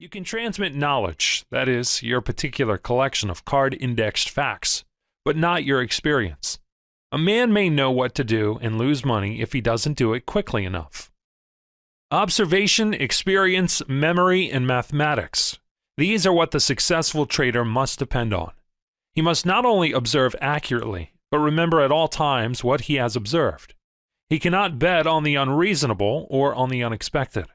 You can transmit knowledge, that is, your particular collection of card-indexed facts, but not your experience. A man may know what to do and lose money if he doesn't do it quickly enough. Observation, experience, memory, and mathematics. These are what the successful trader must depend on. He must not only observe accurately, but remember at all times what he has observed. He cannot bet on the unreasonable or on the unexpected.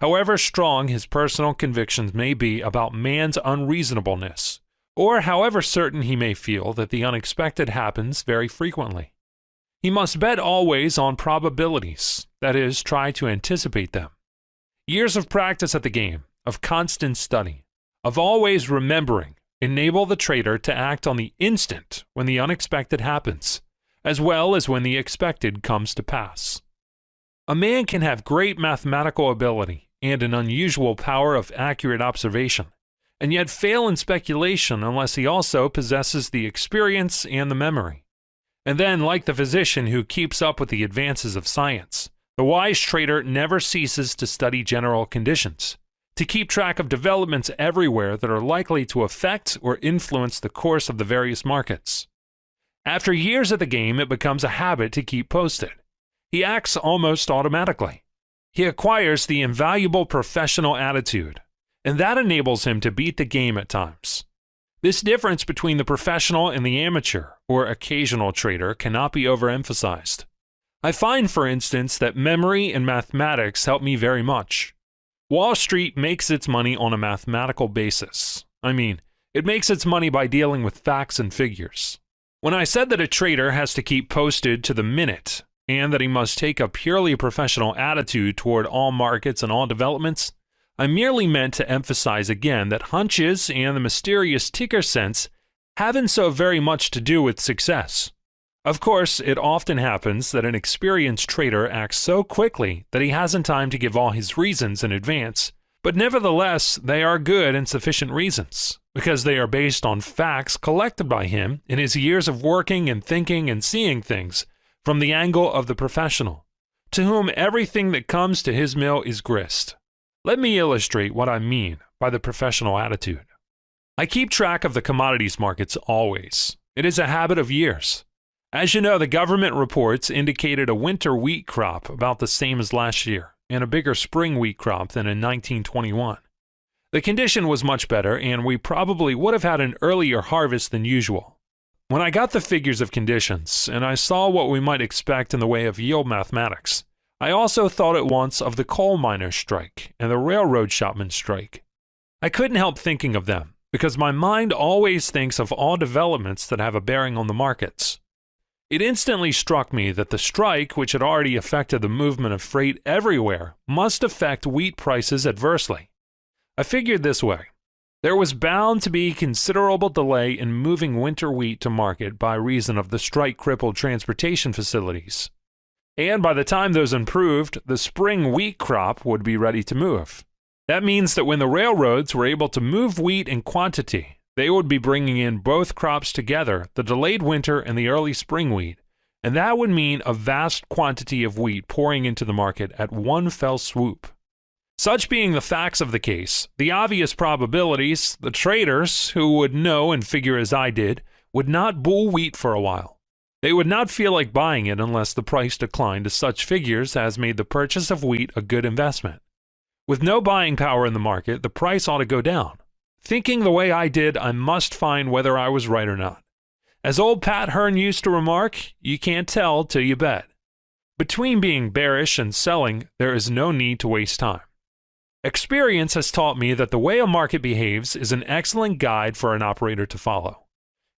However strong his personal convictions may be about man's unreasonableness, or however certain he may feel that the unexpected happens very frequently. He must bet always on probabilities, that is, try to anticipate them. Years of practice at the game, of constant study, of always remembering, enable the trader to act on the instant when the unexpected happens, as well as when the expected comes to pass. A man can have great mathematical ability and an unusual power of accurate observation, and yet fail in speculation unless he also possesses the experience and the memory. And then, like the physician who keeps up with the advances of science, the wise trader never ceases to study general conditions, to keep track of developments everywhere that are likely to affect or influence the course of the various markets. After years at the game, it becomes a habit to keep posted. He acts almost automatically. He acquires the invaluable professional attitude, and that enables him to beat the game at times. This difference between the professional and the amateur, or occasional trader, cannot be overemphasized. I find, for instance, that memory and mathematics help me very much. Wall Street makes its money on a mathematical basis. It makes its money by dealing with facts and figures. When I said that a trader has to keep posted to the minute, and that he must take a purely professional attitude toward all markets and all developments, I merely meant to emphasize again that hunches and the mysterious ticker sense haven't so very much to do with success. Of course, it often happens that an experienced trader acts so quickly that he hasn't time to give all his reasons in advance, but nevertheless they are good and sufficient reasons, because they are based on facts collected by him in his years of working and thinking and seeing things from the angle of the professional, to whom everything that comes to his mill is grist. Let me illustrate what I mean by the professional attitude. I keep track of the commodities markets always. It is a habit of years. As you know, the government reports indicated a winter wheat crop about the same as last year, and a bigger spring wheat crop than in 1921. The condition was much better, and we probably would have had an earlier harvest than usual. When I got the figures of conditions, and I saw what we might expect in the way of yield mathematics, I also thought at once of the coal miners' strike and the railroad shopmen strike. I couldn't help thinking of them, because my mind always thinks of all developments that have a bearing on the markets. It instantly struck me that the strike, which had already affected the movement of freight everywhere, must affect wheat prices adversely. I figured this way. There was bound to be considerable delay in moving winter wheat to market by reason of the strike-crippled transportation facilities. And by the time those improved, the spring wheat crop would be ready to move. That means that when the railroads were able to move wheat in quantity, they would be bringing in both crops together, the delayed winter and the early spring wheat, and that would mean a vast quantity of wheat pouring into the market at one fell swoop. Such being the facts of the case, the obvious probabilities, the traders, who would know and figure as I did, would not bull wheat for a while. They would not feel like buying it unless the price declined to such figures as made the purchase of wheat a good investment. With no buying power in the market, the price ought to go down. Thinking the way I did, I must find whether I was right or not. As old Pat Hearn used to remark, you can't tell till you bet. Between being bearish and selling, there is no need to waste time. Experience has taught me that the way a market behaves is an excellent guide for an operator to follow.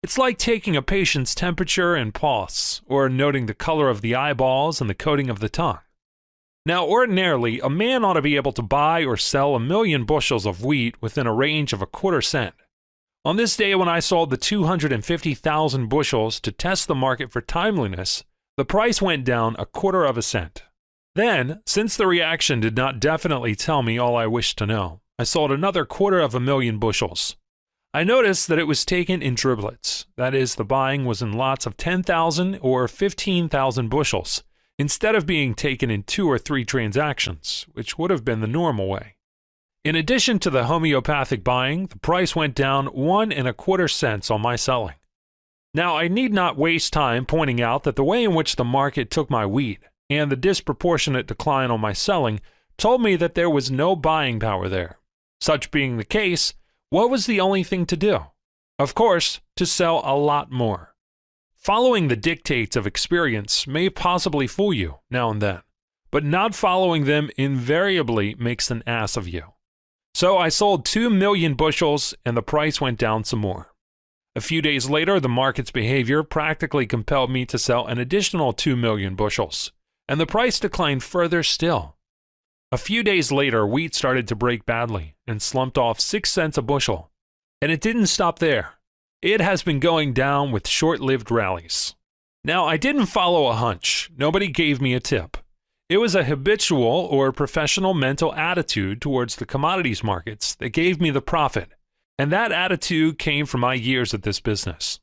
It's like taking a patient's temperature and pulse, or noting the color of the eyeballs and the coating of the tongue. Now, ordinarily, a man ought to be able to buy or sell 1,000,000 bushels of wheat within a range of a quarter cent. On this day when I sold the 250,000 bushels to test the market for timeliness, the price went down a quarter of a cent. Then, since the reaction did not definitely tell me all I wished to know, I sold another 250,000 bushels. I noticed that it was taken in driblets, that is, the buying was in lots of 10,000 or 15,000 bushels, instead of being taken in 2 or 3 transactions, which would have been the normal way. In addition to the homeopathic buying, the price went down 1.25 cents on my selling. Now, I need not waste time pointing out that the way in which the market took my wheat and the disproportionate decline on my selling told me that there was no buying power there. Such being the case, what was the only thing to do? Of course, to sell a lot more. Following the dictates of experience may possibly fool you now and then, but not following them invariably makes an ass of you. So I sold 2 million bushels and the price went down some more. A few days later, the market's behavior practically compelled me to sell an additional 2 million bushels, and the price declined further still. A few days later, wheat started to break badly and slumped off 6 cents a bushel. And it didn't stop there. It has been going down with short-lived rallies. Now, I didn't follow a hunch. Nobody gave me a tip. It was a habitual or professional mental attitude towards the commodities markets that gave me the profit. And that attitude came from my years at this business.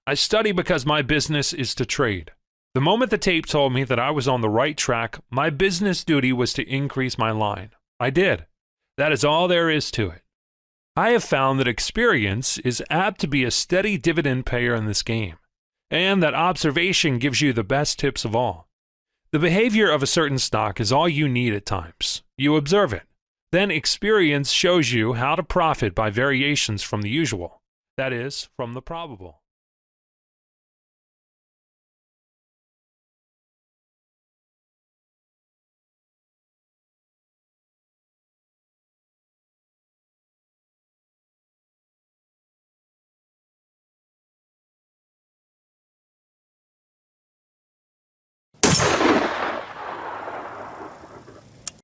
I study because my business is to trade. The moment the tape told me that I was on the right track, my business duty was to increase my line. I did. That is all there is to it. I have found that experience is apt to be a steady dividend payer in this game, and that observation gives you the best tips of all. The behavior of a certain stock is all you need at times. You observe it. Then experience shows you how to profit by variations from the usual, that is, from the probable.